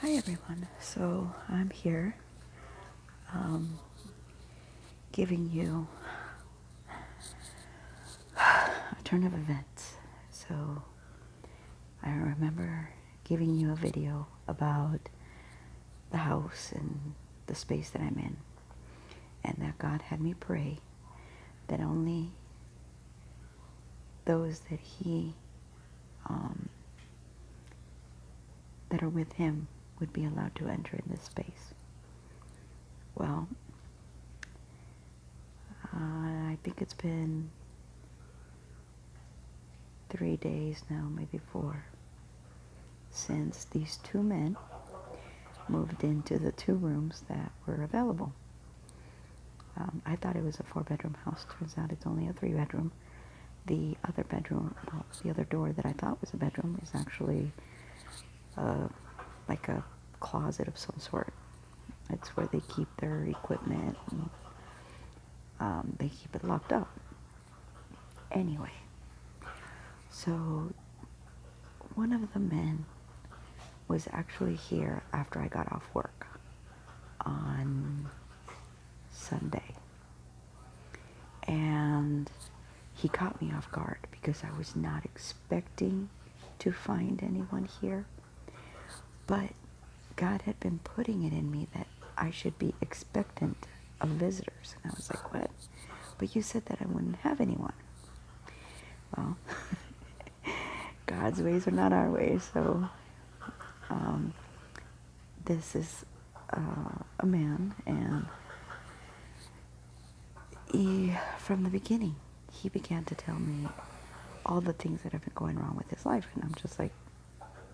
Hi everyone. So I'm here giving you a turn of events. So I remember giving you a video about the house and the space that I'm in, and that God had me pray that only those that He that are with Him would be allowed to enter in this space. Well, I think it's been 3 days now, maybe 4, since these two men moved into the 2 rooms that were available. I thought it was a 4-bedroom house. Turns out it's only a 3-bedroom. The other bedroom, well, the other door that I thought was a bedroom is actually like a closet of some sort. It's where they keep their equipment and they keep it locked up. Anyway, so one of the men was actually here after I got off work on Sunday. And he caught me off guard because I was not expecting to find anyone here. But God had been putting it in me that I should be expectant of visitors. And I was like, what? But you said that I wouldn't have anyone. Well, God's ways are not our ways. So this is a man, and from the beginning, he began to tell me all the things that have been going wrong with his life. And I'm just like,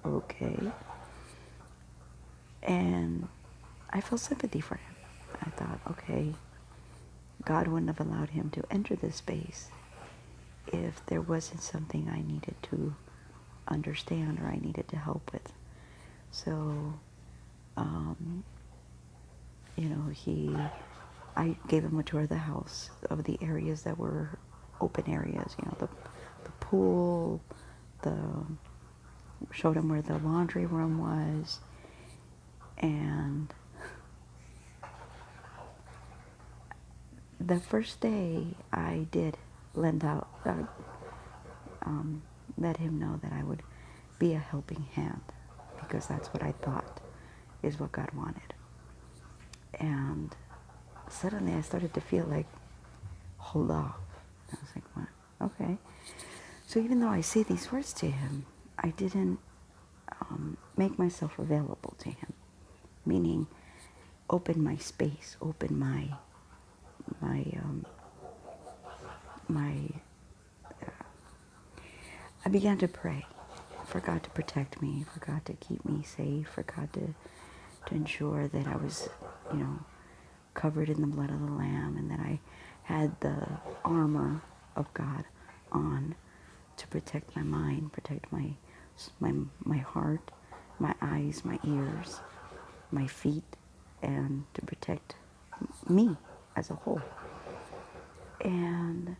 okay. And I felt sympathy for him. I thought, okay, God wouldn't have allowed him to enter this space if there wasn't something I needed to understand or I needed to help with. So, I gave him a tour of the house, of the areas that were open areas, the pool, showed him where the laundry room was, and the first day I did let him know that I would be a helping hand, because that's what I thought is what God wanted. And suddenly I started to feel like, hold off. I was like, what? Okay. So even though I say these words to him, I didn't make myself available to him, meaning open my space, open my I began to pray for God to protect me, for God to keep me safe, for God to ensure that I was, covered in the blood of the Lamb, and that I had the armor of God on to protect my mind, protect my heart, my eyes, my ears, my feet, and to protect me as a whole. And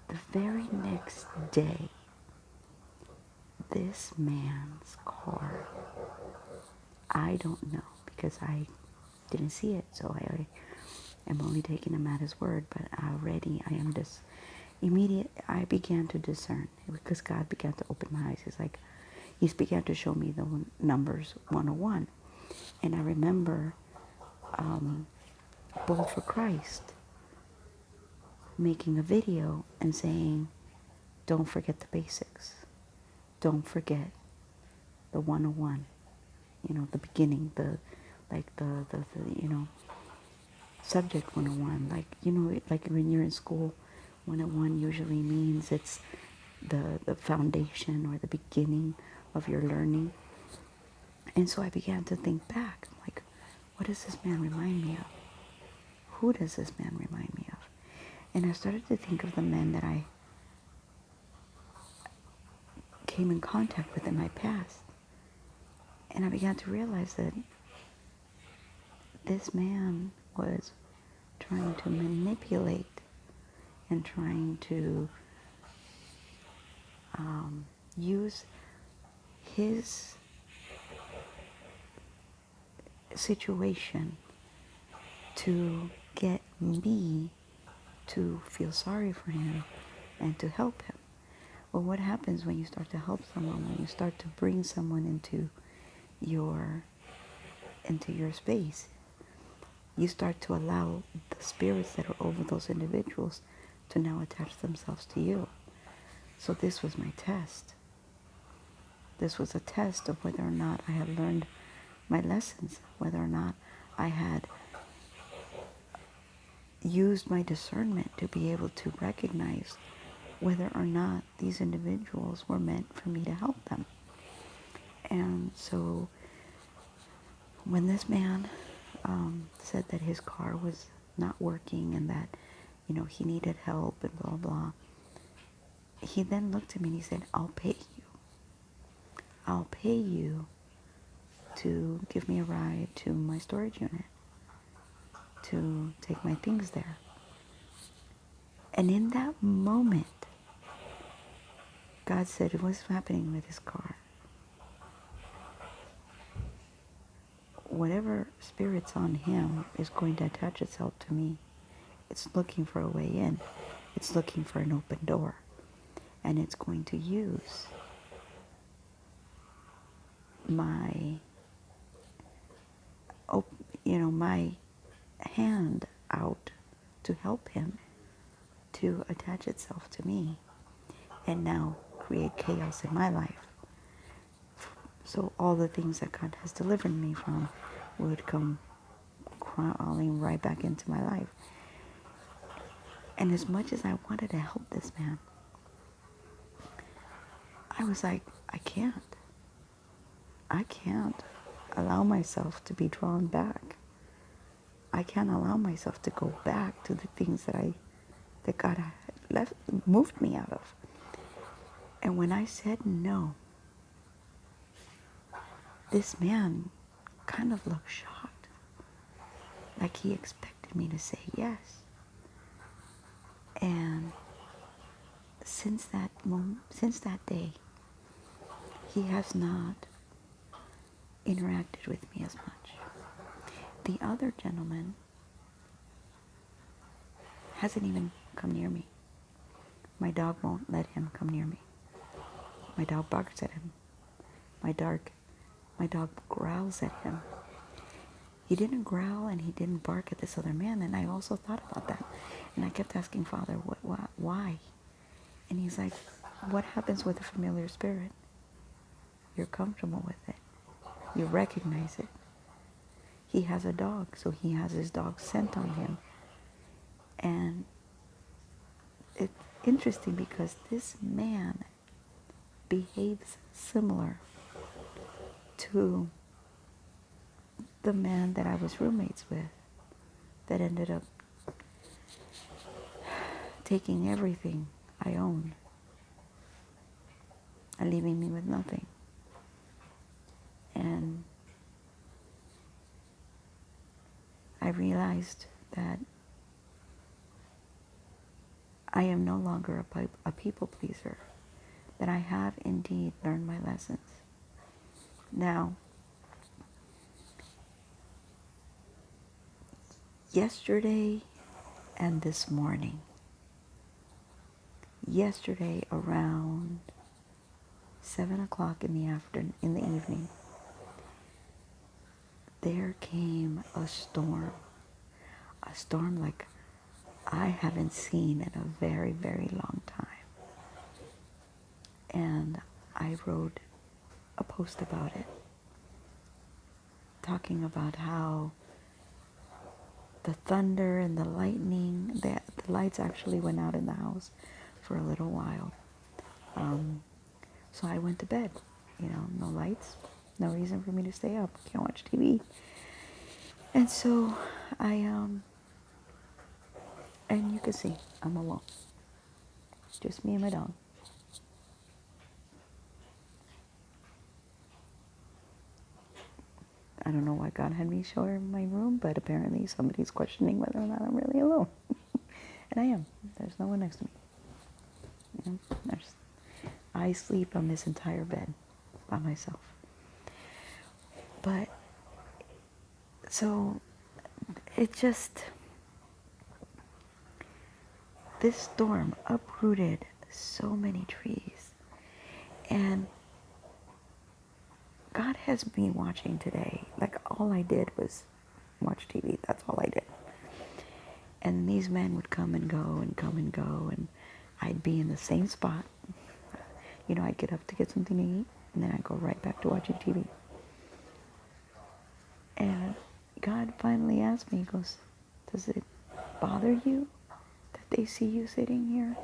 the very next day, this man's car, I don't know, because I didn't see it, so I am only taking him at his word, but already I am just I began to discern, because God began to open my eyes. It's like He began to show me the numbers 101. And I remember Bold for Christ making a video and saying, don't forget the basics. Don't forget the 101. The beginning, the subject 101. Like when you're in school, 101 usually means it's the foundation or the beginning of your learning. And so I began to think back, like, what does this man remind me of? Who does this man remind me of? And I started to think of the men that I came in contact with in my past. And I began to realize that this man was trying to manipulate and trying to use his situation to get me to feel sorry for him and to help him. Well, what happens when you start to help someone, when you start to bring someone into your space? You start to allow the spirits that are over those individuals to now attach themselves to you. So this was my test. This was a test of whether or not I had learned my lessons, whether or not I had used my discernment to be able to recognize whether or not these individuals were meant for me to help them. And so when this man said that his car was not working and that, he needed help and blah, blah, he then looked at me and he said, I'll pay you. I'll pay you to give me a ride to my storage unit, to take my things there. And in that moment, God said, what's happening with his car? Whatever spirit's on him is going to attach itself to me. It's looking for a way in. It's looking for an open door. And it's going to use my hand out to help him to attach itself to me and now create chaos in my life. So all the things that God has delivered me from would come crawling right back into my life. And as much as I wanted to help this man, I was like, I can't allow myself to be drawn back. I can't allow myself to go back to the things that God had moved me out of. And when I said no, this man kind of looked shocked, like he expected me to say yes. And since that day, he has not interacted with me as much. The other gentleman hasn't even come near me. My dog won't let him come near me. My dog barks at him. My dog growls at him. He didn't growl and he didn't bark at this other man, and I also thought about that. And I kept asking Father, why? And he's like, what happens with a familiar spirit? You're comfortable with it. You recognize it. He has a dog, so he has his dog's scent on him. And it's interesting because this man behaves similar to the man that I was roommates with that ended up taking everything I owned and leaving me with nothing. And I realized that I am no longer a people pleaser, that I have indeed learned my lessons. Now, yesterday and this morning, yesterday around 7 o'clock in the evening, there came a storm like I haven't seen in a very, very long time. And I wrote a post about it, talking about how the thunder and the lightning, the lights actually went out in the house for a little while. So I went to bed, no lights, no reason for me to stay up, can't watch TV. And so and you can see, I'm alone. Just me and my dog. I don't know why God had me show her my room, but apparently somebody's questioning whether or not I'm really alone. And I am. There's no one next to me. I sleep on this entire bed by myself. But So it just, this storm uprooted so many trees. And God has me watching today. Like, all I did was watch TV. That's all I did. And these men would come and go and come and go, and I'd be in the same spot. You know, I'd get up to get something to eat, and then I'd go right back to watching TV. And God finally asked me, he goes, does it bother you that they see you sitting here,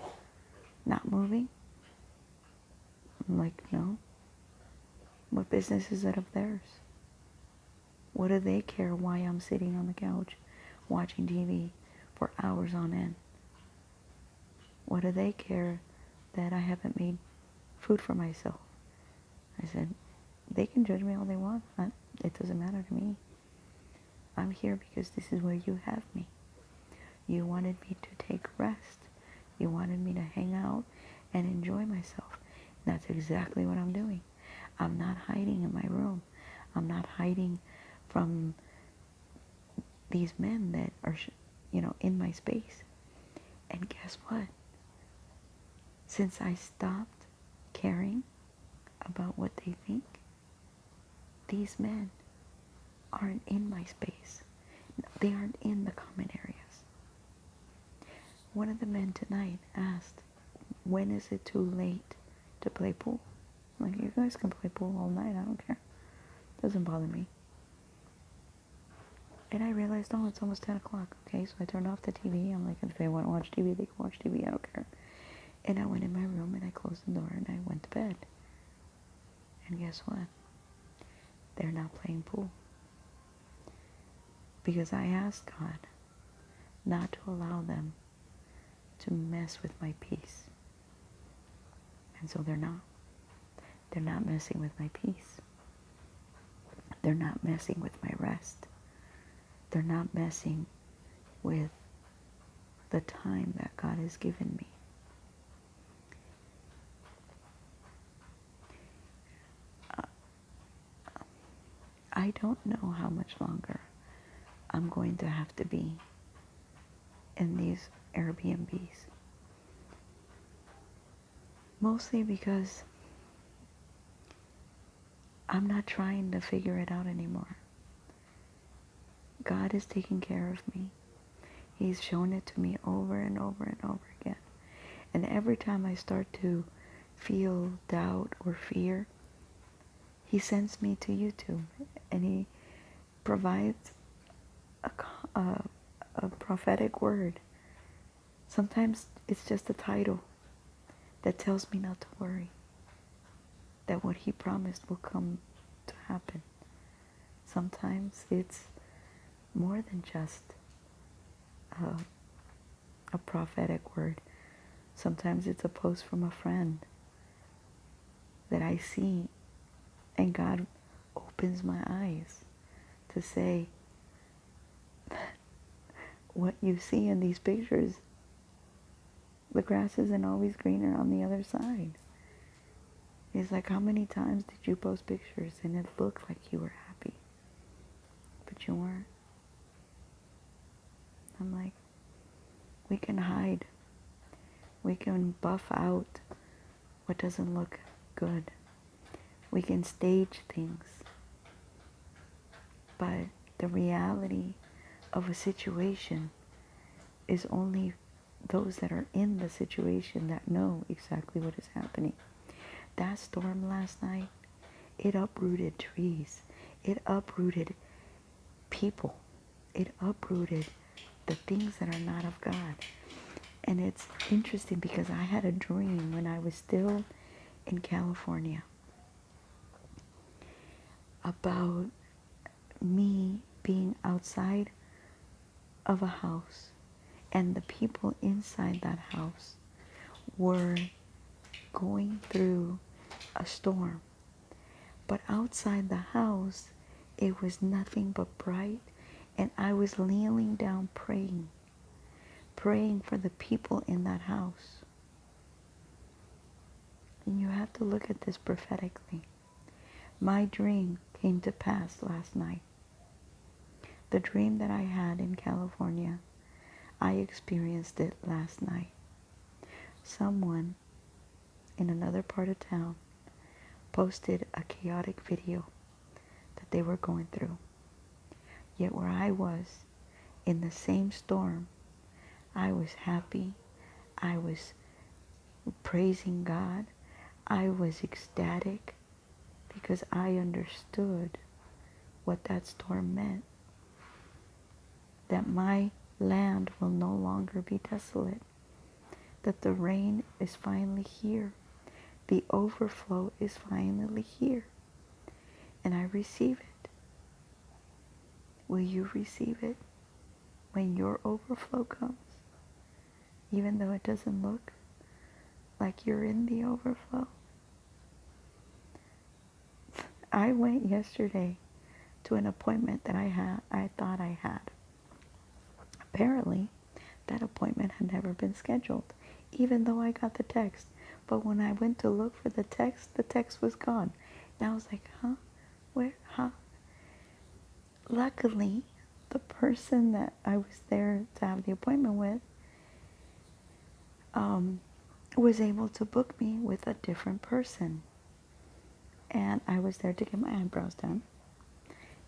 not moving? I'm like, no. What business is it of theirs? What do they care why I'm sitting on the couch watching TV for hours on end? What do they care that I haven't made food for myself? I said, they can judge me all they want. It doesn't matter to me. I'm here because this is where you have me. You wanted me to take rest. You wanted me to hang out and enjoy myself. And that's exactly what I'm doing. I'm not hiding in my room. I'm not hiding from these men that are, in my space. And guess what? Since I stopped caring about what they think, these men aren't in my space. They aren't in the common areas. One of the men tonight asked, when is it too late to play pool? I'm like, you guys can play pool all night. I don't care. Doesn't bother me. And I realized, oh, it's almost 10 o'clock. Okay, so I turned off the TV. I'm like, if they want to watch TV, they can watch TV. I don't care. And I went in my room and I closed the door and I went to bed. And guess what? They're not playing pool. Because I asked God not to allow them to mess with my peace. And so they're not. They're not messing with my peace. They're not messing with my rest. They're not messing with the time that God has given me. I don't know how much longer I'm going to have to be in these Airbnbs. Mostly because I'm not trying to figure it out anymore. God is taking care of me. He's shown it to me over and over and over again. And every time I start to feel doubt or fear, He sends me to YouTube and He provides a prophetic word. Sometimes it's just a title that tells me not to worry, that what He promised will come to happen. Sometimes it's more than just a prophetic word. Sometimes it's a post from a friend that I see, and God opens my eyes to say, what you see in these pictures, the grass isn't always greener on the other side. It's like, how many times did you post pictures and it looked like you were happy, but you weren't? I'm like, we can hide. We can buff out what doesn't look good. We can stage things. But the reality of a situation is only those that are in the situation that know exactly what is happening. That storm last night, it uprooted trees. It uprooted people. It uprooted the things that are not of God. And it's interesting because I had a dream when I was still in California about me being outside of a house, and the people inside that house were going through a storm. But outside the house, it was nothing but bright, and I was kneeling down praying for the people in that house. And you have to look at this prophetically. My dream came to pass last night. The dream that I had in California, I experienced it last night. Someone in another part of town posted a chaotic video that they were going through. Yet where I was, in the same storm, I was happy. I was praising God. I was ecstatic because I understood what that storm meant. That my land will no longer be desolate. That the rain is finally here. The overflow is finally here. And I receive it. Will you receive it when your overflow comes? Even though it doesn't look like you're in the overflow. I went yesterday to an appointment that I thought I had. Apparently, that appointment had never been scheduled, even though I got the text. But when I went to look for the text was gone. And I was like, huh? Where? Huh? Luckily, the person that I was there to have the appointment with was able to book me with a different person. And I was there to get my eyebrows done.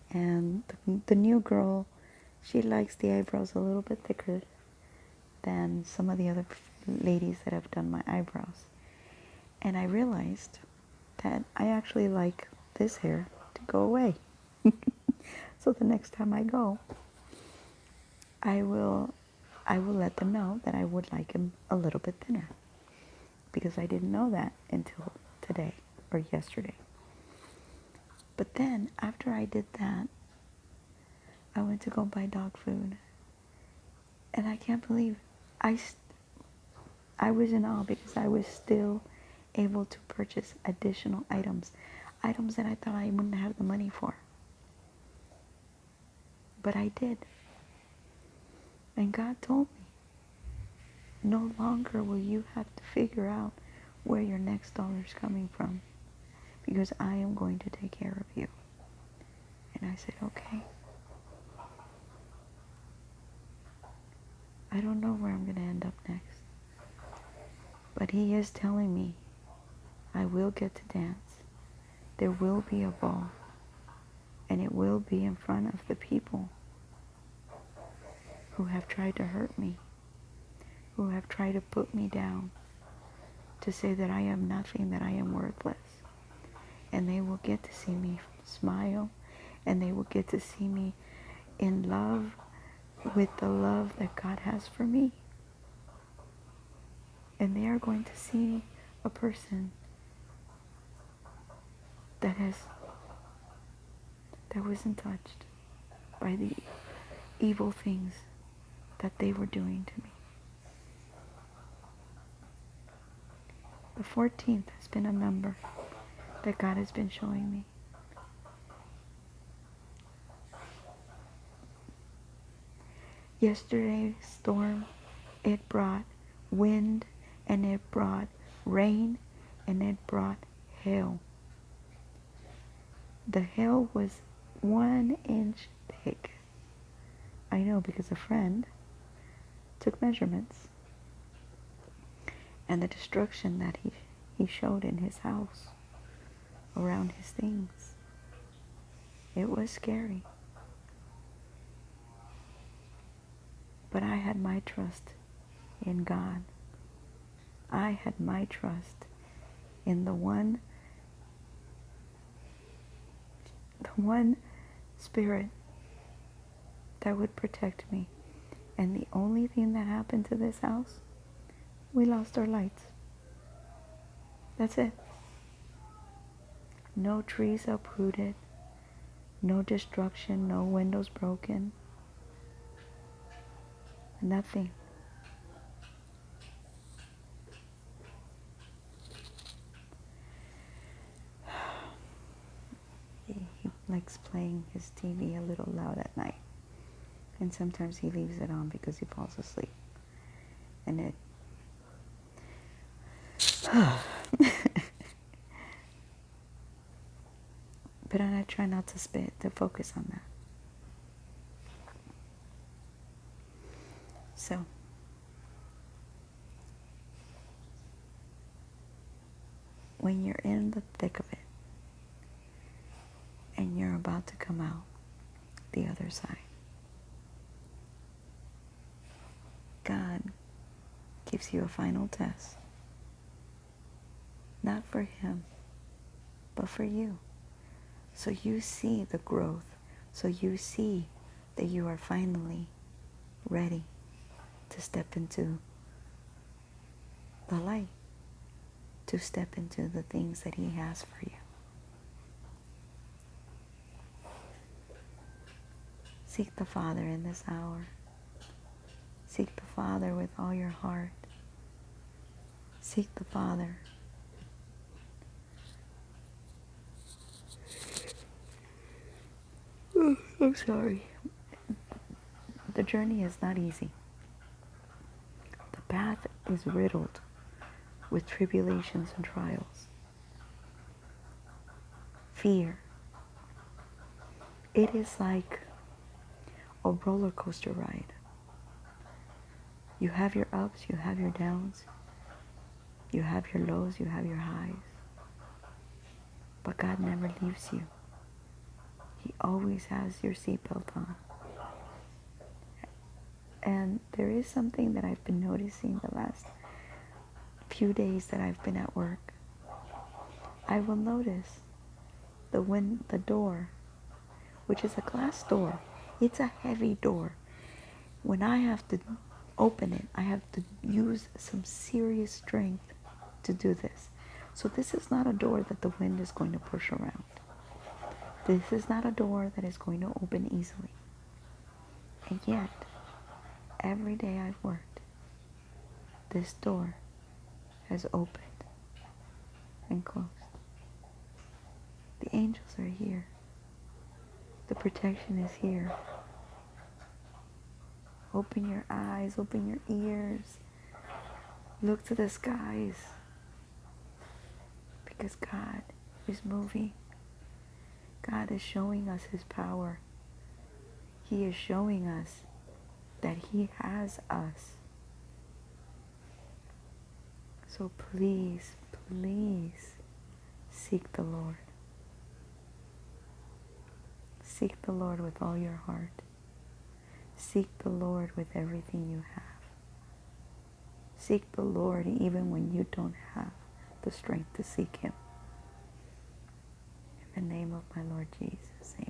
And the new girl, she likes the eyebrows a little bit thicker than some of the other ladies that have done my eyebrows. And I realized that I actually like this hair to go away. So the next time I go, I will let them know that I would like him a little bit thinner. Because I didn't know that until today or yesterday. But then, after I did that, I went to go buy dog food. And I can't believe I was in awe because I was still able to purchase additional items. Items that I thought I wouldn't have the money for. But I did. And God told me, no longer will you have to figure out where your next dollar is coming from. Because I am going to take care of you. And I said, okay. I don't know where I'm going to end up next. But He is telling me I will get to dance. There will be a ball. And it will be in front of the people who have tried to hurt me. Who have tried to put me down. To say that I am nothing, that I am worthless. And they will get to see me smile. And they will get to see me in love with the love that God has for me. And they are going to see a person that wasn't touched by the evil things that they were doing to me. The 14th has been a number that God has been showing me. Yesterday's storm, it brought wind, and it brought rain, and it brought hail. The hail was 1 inch thick. I know because a friend took measurements. And the destruction that he showed in his house, around his things. It was scary. But I had my trust in God. I had my trust in the one Spirit that would protect me. And the only thing that happened to this house, we lost our lights. That's it. No trees uprooted, no destruction, no windows broken, nothing. He likes playing his TV a little loud at night. And sometimes he leaves it on because he falls asleep. And it... But I try not to focus on that. So, when you're in the thick of it and you're about to come out the other side, God gives you a final test. Not for him, but for you. So you see the growth. So you see that you are finally ready to step into the light, to step into the things that he has for you. Seek the Father in this hour. Seek the Father with all your heart. Seek the Father. I'm sorry. The journey is not easy. The path is riddled with tribulations and trials. Fear. It is like a roller coaster ride. You have your ups, you have your downs, you have your lows, you have your highs. But God never leaves you. He always has your seatbelt on. And there is something that I've been noticing the last few days that I've been at work. I will notice the door, which is a glass door. It's a heavy door. When I have to open it, I have to use some serious strength to do this. So this is not a door that the wind is going to push around. This is not a door that is going to open easily. And yet, every day I've worked, this door has opened and closed. The angels are here. The protection is here. Open your eyes, open your ears. Look to the skies. Because God is moving. God is showing us his power. He is showing us that he has us. So please, please seek the Lord. Seek the Lord with all your heart. Seek the Lord with everything you have. Seek the Lord even when you don't have the strength to seek him. In the name of my Lord Jesus, amen.